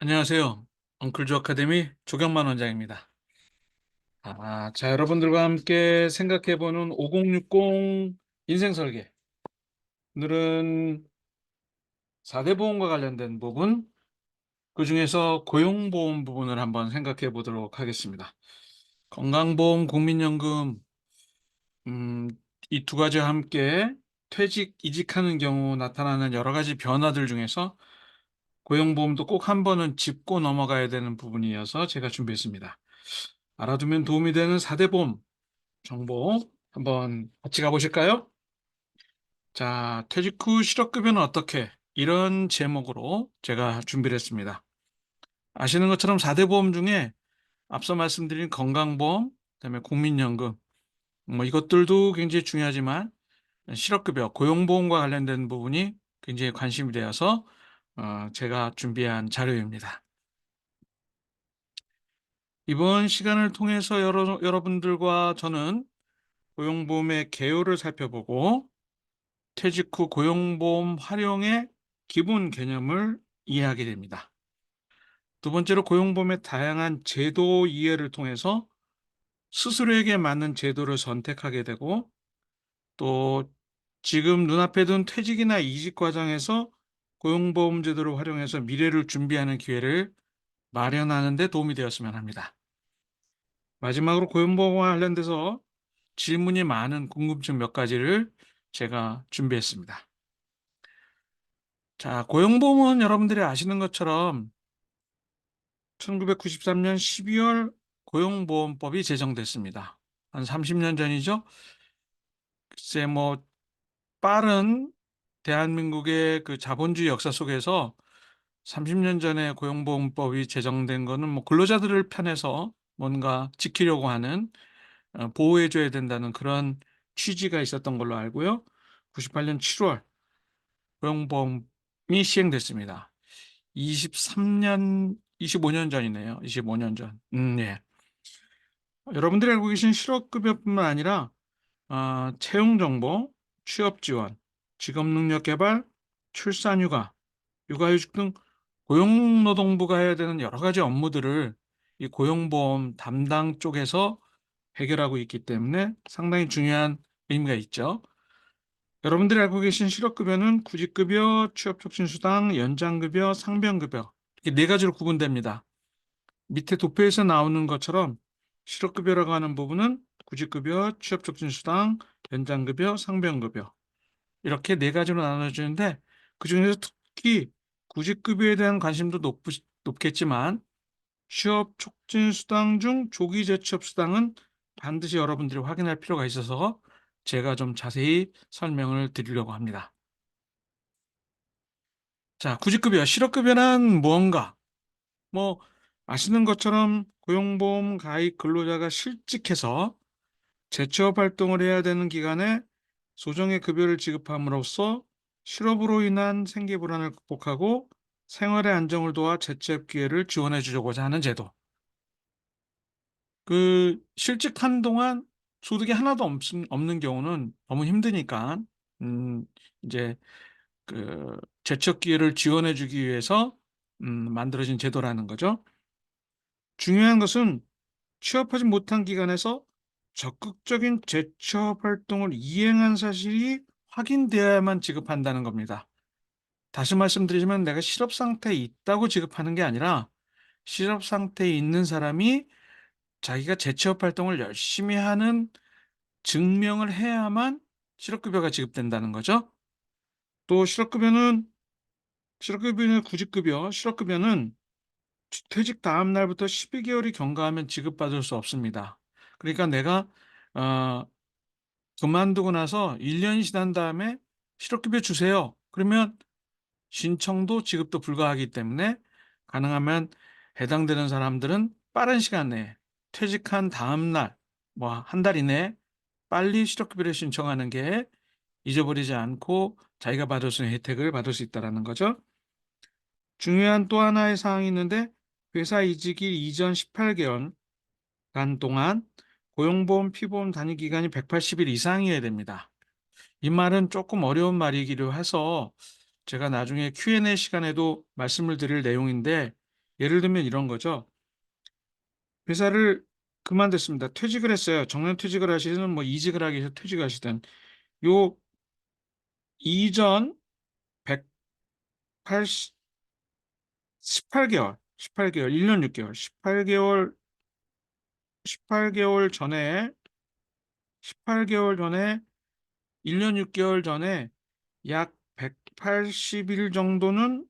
안녕하세요. 엉클조 아카데미 조경만 원장입니다. 자, 여러분들과 함께 생각해보는 5060 인생 설계. 오늘은 4대 보험과 관련된 부분, 그 중에서 고용보험 부분을 한번 생각해 보도록 하겠습니다. 건강보험, 국민연금, 이 두 가지와 함께 퇴직, 이직하는 경우 나타나는 여러 가지 변화들 중에서 고용보험도 꼭 한 번은 짚고 넘어가야 되는 부분이어서 제가 준비했습니다. 알아두면 도움이 되는 4대 보험 정보 한번 같이 가보실까요? 자, 퇴직 후 실업급여는 어떻게? 이런 제목으로 제가 준비를 했습니다. 아시는 것처럼 4대 보험 중에 앞서 말씀드린 건강보험, 그다음에 국민연금, 뭐 이것들도 굉장히 중요하지만 실업급여, 고용보험과 관련된 부분이 굉장히 관심이 되어서 제가 준비한 자료입니다. 이번 시간을 통해서 여러분들과 저는 고용보험의 개요를 살펴보고 퇴직 후 고용보험 활용의 기본 개념을 이해하게 됩니다. 두 번째로 고용보험의 다양한 제도 이해를 통해서 스스로에게 맞는 제도를 선택하게 되고 또 지금 눈앞에 둔 퇴직이나 이직 과정에서 고용보험 제도를 활용해서 미래를 준비하는 기회를 마련하는 데 도움이 되었으면 합니다. 마지막으로 고용보험과 관련돼서 질문이 많은 궁금증 몇 가지를 제가 준비했습니다. 자, 고용보험은 여러분들이 아시는 것처럼 1993년 12월 고용보험법이 제정됐습니다. 한 30년 전이죠. 글쎄 뭐 빠른 대한민국의 그 자본주의 역사 속에서 30년 전에 고용보험법이 제정된 거는 뭐 근로자들을 편에서 뭔가 지키려고 하는 보호해줘야 된다는 그런 취지가 있었던 걸로 알고요. 98년 7월 고용보험이 시행됐습니다. 23년, 25년 전이네요. 25년 전. 예. 여러분들이 알고 계신 실업급여뿐만 아니라 채용정보, 취업지원, 직업능력개발, 출산휴가, 육아휴직 등 고용노동부가 해야 되는 여러 가지 업무들을 이 고용보험 담당 쪽에서 해결하고 있기 때문에 상당히 중요한 의미가 있죠. 여러분들이 알고 계신 실업급여는 구직급여, 취업촉진수당, 연장급여, 상병급여 이렇게 네 가지로 구분됩니다. 밑에 도표에서 나오는 것처럼 실업급여라고 하는 부분은 구직급여, 취업촉진수당, 연장급여, 상병급여 이렇게 네 가지로 나눠지는데 그중에서 특히 구직급여에 대한 관심도 높겠지만 취업촉진수당 중 조기재취업수당은 반드시 여러분들이 확인할 필요가 있어서 제가 좀 자세히 설명을 드리려고 합니다. 자, 구직급여, 실업급여란 무언가? 뭐 아시는 것처럼 고용보험 가입 근로자가 실직해서 재취업 활동을 해야 되는 기간에 소정의 급여를 지급함으로써 실업으로 인한 생계 불안을 극복하고 생활의 안정을 도와 재취업 기회를 지원해 주려고자 하는 제도. 그 실직한 동안 소득이 하나도 없는 경우는 너무 힘드니까 음 이제 그 재취업 기회를 지원해 주기 위해서 만들어진 제도라는 거죠. 중요한 것은 취업하지 못한 기간에서 적극적인 재취업 활동을 이행한 사실이 확인되어야만 지급한다는 겁니다. 다시 말씀드리지만 내가 실업 상태에 있다고 지급하는 게 아니라 실업 상태에 있는 사람이 자기가 재취업 활동을 열심히 하는 증명을 해야만 실업급여가 지급된다는 거죠. 또 실업급여는 구직급여, 실업급여는 퇴직 다음 날부터 12개월이 경과하면 지급받을 수 없습니다. 그러니까 내가 어, 그만두고 나서 1년이 지난 다음에 실업급여 주세요. 그러면 신청도 지급도 불가하기 때문에 가능하면 해당되는 사람들은 빠른 시간 내에 퇴직한 다음 날, 뭐 한 달 이내에 빨리 실업급여를 신청하는 게 잊어버리지 않고 자기가 받을 수 있는 혜택을 받을 수 있다는 거죠. 중요한 또 하나의 사항이 있는데 회사 이직일 이전 18개월 간 동안 고용보험 피보험 단위 기간이 180일 이상이어야 됩니다. 이 말은 조금 어려운 말이기도 해서 제가 나중에 Q&A 시간에도 말씀을 드릴 내용인데 예를 들면 이런 거죠. 회사를 그만뒀습니다. 퇴직을 했어요. 정년 퇴직을 하시든 뭐 이직을 하기 위해서 퇴직하시든 요 이전 180 18개월, 1년 6개월, 18개월 전에 18개월 전에 1년 6개월 전에 약 180일 정도는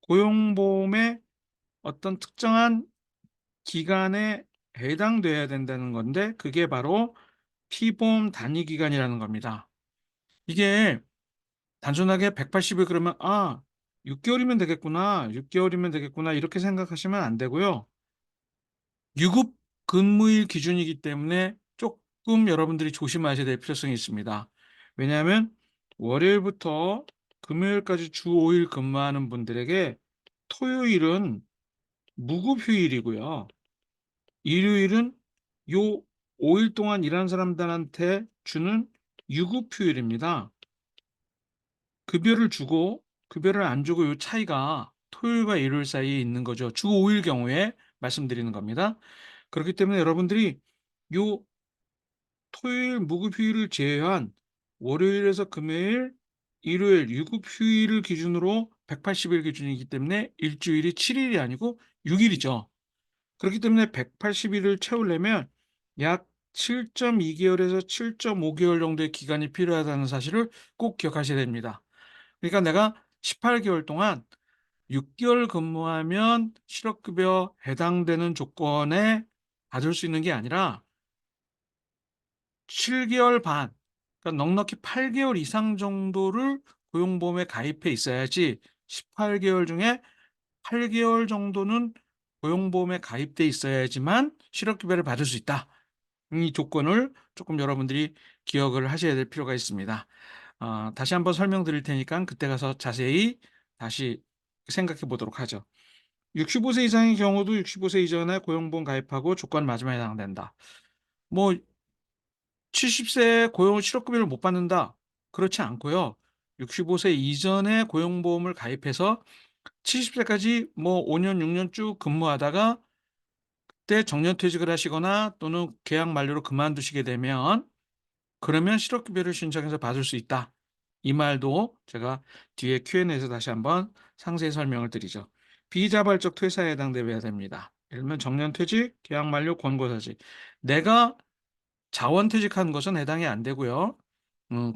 고용보험의 어떤 특정한 기간에 해당돼야 된다는 건데 그게 바로 피보험 단위 기간이라는 겁니다. 이게 단순하게 180일 그러면 6개월이면 되겠구나. 6개월이면 되겠구나. 이렇게 생각하시면 안 되고요. 유급 근무일 기준이기 때문에 조금 여러분들이 조심하셔야 될 필요성이 있습니다. 왜냐하면 월요일부터 금요일까지 주 5일 근무하는 분들에게 토요일은 무급 휴일이고요. 일요일은 요 5일 동안 일한 사람들한테 주는 유급 휴일입니다. 급여를 주고 급여를 안 주고 요 차이가 토요일과 일요일 사이에 있는 거죠. 주 5일 경우에 말씀드리는 겁니다. 그렇기 때문에 여러분들이 요 토요일 무급 휴일을 제외한 월요일에서 금요일, 일요일 유급 휴일을 기준으로 180일 기준이기 때문에 일주일이 7일이 아니고 6일이죠. 그렇기 때문에 180일을 채우려면 약 7.2개월에서 7.5개월 정도의 기간이 필요하다는 사실을 꼭 기억하셔야 됩니다. 그러니까 내가 18개월 동안 6개월 근무하면 실업급여 해당되는 조건에 받을 수 있는 게 아니라 7개월 반, 그러니까 넉넉히 8개월 이상 정도를 고용보험에 가입해 있어야지 18개월 중에 8개월 정도는 고용보험에 가입돼 있어야지만 실업급여를 받을 수 있다. 이 조건을 조금 여러분들이 기억을 하셔야 될 필요가 있습니다. 다시 한번 설명드릴 테니까 그때 가서 자세히 다시 생각해 보도록 하죠. 65세 이상의 경우도 65세 이전에 고용보험 가입하고 조건 맞으면 해당된다. 뭐 70세에 고용 실업급여를 못 받는다. 그렇지 않고요. 65세 이전에 고용보험을 가입해서 70세까지 뭐 5년, 6년 쭉 근무하다가 그때 정년퇴직을 하시거나 또는 계약 만료로 그만두시게 되면 그러면 실업급여를 신청해서 받을 수 있다. 이 말도 제가 뒤에 Q&A에서 다시 한번 상세히 설명을 드리죠. 비자발적 퇴사에 해당되어야 됩니다. 예를 들면 정년퇴직, 계약 만료, 권고사직. 내가 자원퇴직한 것은 해당이 안 되고요.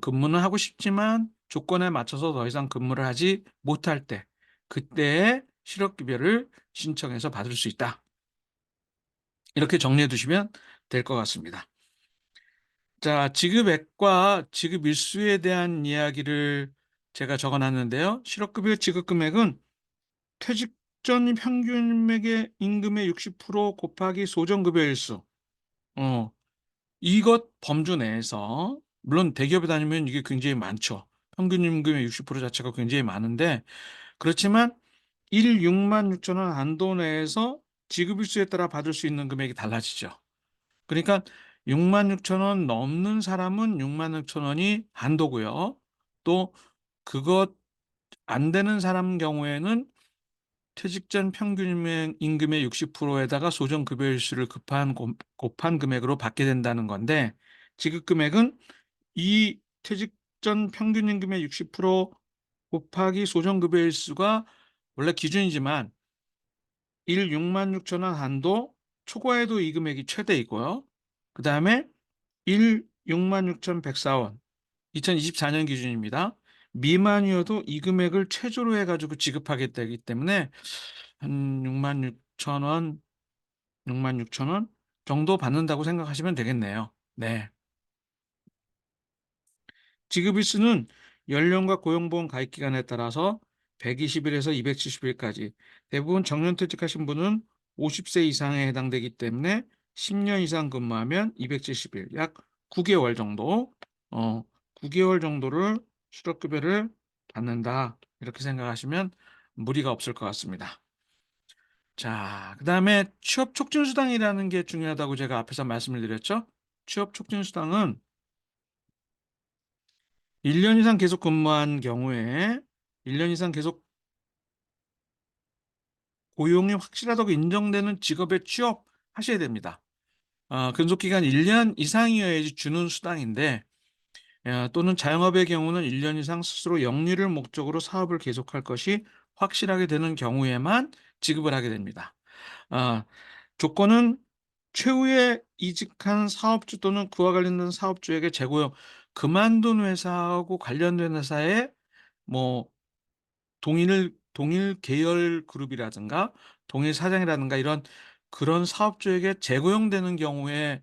근무는 하고 싶지만 조건에 맞춰서 더 이상 근무를 하지 못할 때 그때에 실업급여를 신청해서 받을 수 있다. 이렇게 정리해 두시면 될 것 같습니다. 자, 지급액과 지급 일수에 대한 이야기를 제가 적어 놨는데요. 실업급여 지급 금액은 퇴직 전 평균 임금의 60% 곱하기 소정급여 일수. 어, 이것 범주 내에서 물론 대기업에 다니면 이게 굉장히 많죠. 평균 임금의 60% 자체가 굉장히 많은데 그렇지만 6만 6천 원 한도 내에서 지급 일수에 따라 받을 수 있는 금액이 달라지죠. 그러니까 6만 6천 원 넘는 사람은 6만 6천 원이 한도고요. 또 그것 안 되는 사람 경우에는 퇴직 전 평균 임금의 60%에다가 소정급여 일수를 곱한 금액으로 받게 된다는 건데 지급 금액은 이 퇴직 전 평균 임금의 60% 곱하기 소정급여 일수가 원래 기준이지만 6만 6천 원 한도 초과해도 이 금액이 최대이고요. 그 다음에 6만 6,104원 2024년 기준입니다. 미만이어도 이 금액을 최저로 해가지고 지급하게 되기 때문에 한 6만 6천 원, 6만 6천 원 정도 받는다고 생각하시면 되겠네요. 네. 지급 일수는 연령과 고용보험 가입 기간에 따라서 120일에서 270일까지 대부분 정년퇴직하신 분은 50세 이상에 해당되기 때문에 10년 이상 근무하면 270일, 약 9개월 정도, 9개월 정도를 실업급여를 받는다. 이렇게 생각하시면 무리가 없을 것 같습니다. 자, 그다음에 취업촉진수당이라는 게 중요하다고 제가 앞에서 말씀을 드렸죠. 취업촉진수당은 1년 이상 계속 근무한 경우에 1년 이상 계속 고용이 확실하다고 인정되는 직업에 취업하셔야 됩니다. 근속기간 1년 이상이어야지 주는 수당인데, 또는 자영업의 경우는 1년 이상 스스로 영리를 목적으로 사업을 계속할 것이 확실하게 되는 경우에만 지급을 하게 됩니다. 아, 조건은 최후에 이직한 사업주 또는 그와 관련된 사업주에게 재고용, 그만둔 회사하고 관련된 회사에 뭐 동일 계열 그룹이라든가 동일 사장이라든가 이런 그런 사업주에게 재고용되는 경우에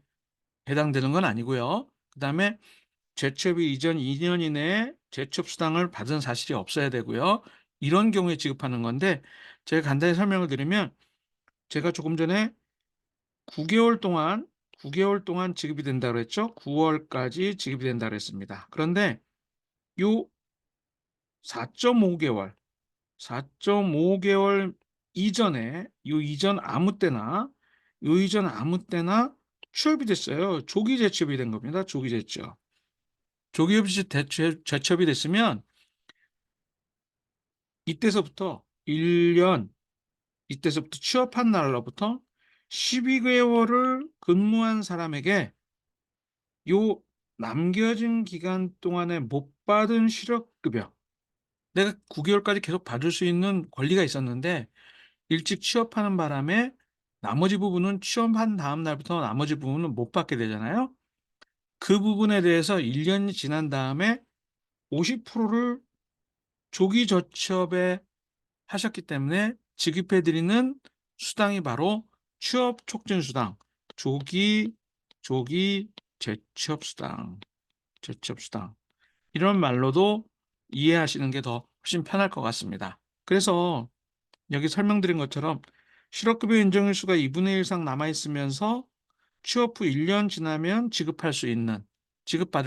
해당되는 건 아니고요. 그다음에 재취업이 이전 2년 이내에 재취업 수당을 받은 사실이 없어야 되고요. 이런 경우에 지급하는 건데, 제가 간단히 설명을 드리면, 제가 조금 전에 9개월 동안 지급이 된다고 그랬죠. 9월까지 지급이 된다고 그랬습니다. 그런데 요 4.5개월, 4.5개월 이전에 요 이전 아무 때나 취업이 됐어요. 조기 재취업이 된 겁니다. 조기 재취업. 조기 재취업이 됐으면 이때서부터 1년, 이때서부터 취업한 날로부터 12개월을 근무한 사람에게 요 남겨진 기간 동안에 못 받은 실업급여, 내가 9개월까지 계속 받을 수 있는 권리가 있었는데 일찍 취업하는 바람에 나머지 부분은 취업한 다음 날부터 나머지 부분은 못 받게 되잖아요. 그 부분에 대해서 1년이 지난 다음에 50%를 조기 저취업에 하셨기 때문에 지급해 드리는 수당이 바로 취업 촉진 수당, 조기 재취업 수당, 재취업 수당. 이런 말로도 이해하시는 게 더 훨씬 편할 것 같습니다. 그래서 여기 설명드린 것처럼 실업급여 인정일수가 2분의 1 이상 남아 있으면서 취업 후 1년 지나면 지급받을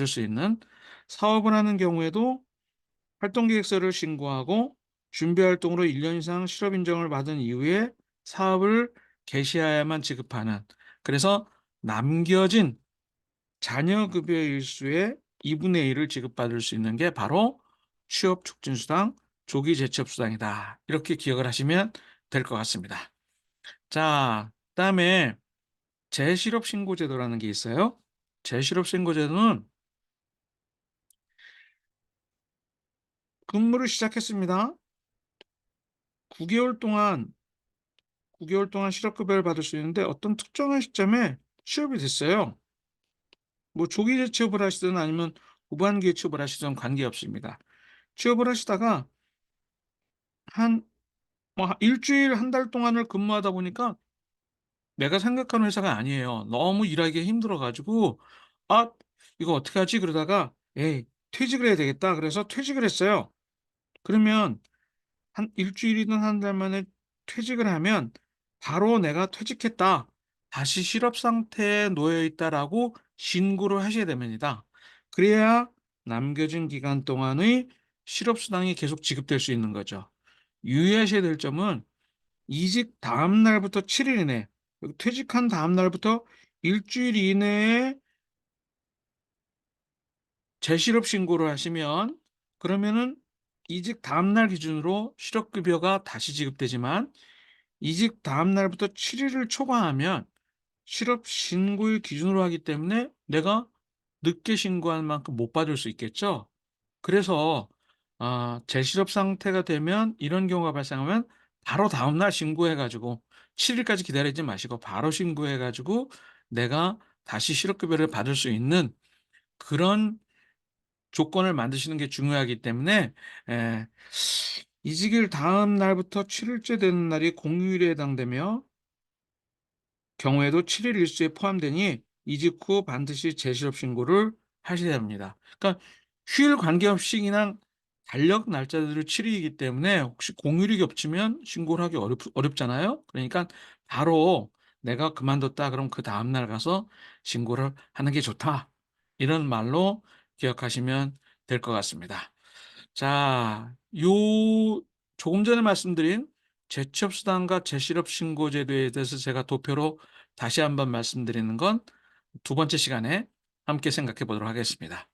수 있는 사업을 하는 경우에도 활동계획서를 신고하고 준비활동으로 1년 이상 실업 인정을 받은 이후에 사업을 개시해야만 지급하는, 그래서 남겨진 자녀급여 일수의 2분의 1을 지급받을 수 있는 게 바로 취업촉진수당, 조기 재취업수당이다. 이렇게 기억을 하시면 될 것 같습니다. 자, 그다음에 재실업신고제도라는 게 있어요. 재실업신고제도는 근무를 시작했습니다. 9개월 동안 9개월 동안 실업급여를 받을 수 있는데 어떤 특정한 시점에 취업이 됐어요. 뭐 조기 재취업을 하시든 아니면 후반기에 취업을 하시든 관계없습니다. 취업을 하시다가 한 일주일 한 달 동안을 근무하다 보니까 내가 생각하는 회사가 아니에요. 너무 일하기가 힘들어 가지고 '아 이거 어떡하지?' 그러다가 '에이 퇴직을 해야 되겠다.' 그래서 퇴직을 했어요. 그러면 한 일주일이든 한 달 만에 퇴직을 하면 바로 '내가 퇴직했다. 다시 실업 상태에 놓여 있다.'라고 신고를 하셔야 됩니다. 그래야 남겨진 기간 동안의 실업 수당이 계속 지급될 수 있는 거죠. 유의하셔야 될 점은 이직 다음 날부터 7일 이내, 그리고 퇴직한 다음 날부터 일주일 이내에 재실업 신고를 하시면, 그러면은 이직 다음 날 기준으로 실업급여가 다시 지급되지만 이직 다음 날부터 7 일을 초과하면 실업 신고일 기준으로 하기 때문에 내가 늦게 신고한 만큼 못 받을 수 있겠죠. 그래서 재실업 상태가 되면, 이런 경우가 발생하면 바로 다음 날 신고해 가지고 7 일까지 기다리지 마시고 바로 신고해 가지고 내가 다시 실업급여를 받을 수 있는 그런 조건을 만드시는 게 중요하기 때문에, 에 이직일 다음 날부터 7 일째 되는 날이 공휴일에 해당되며 경우에도 7일 일수에 포함되니 이직 후 반드시 재실업 신고를 하셔야 합니다. 그러니까 휴일 관계없이 그냥 달력 날짜대로 7 일이기 때문에 혹시 공휴일이 겹치면 신고를 하기 어렵잖아요. 그러니까 바로 '내가 그만뒀다.' 그럼 그다음 날 가서 신고를 하는 게 좋다. 이런 말로 기억하시면 될 것 같습니다. 자, 조금 전에 말씀드린 재취업 수당과 재실업 신고 제도에 대해서 제가 도표로 다시 한번 말씀드리는 건 두 번째 시간에 함께 생각해 보도록 하겠습니다.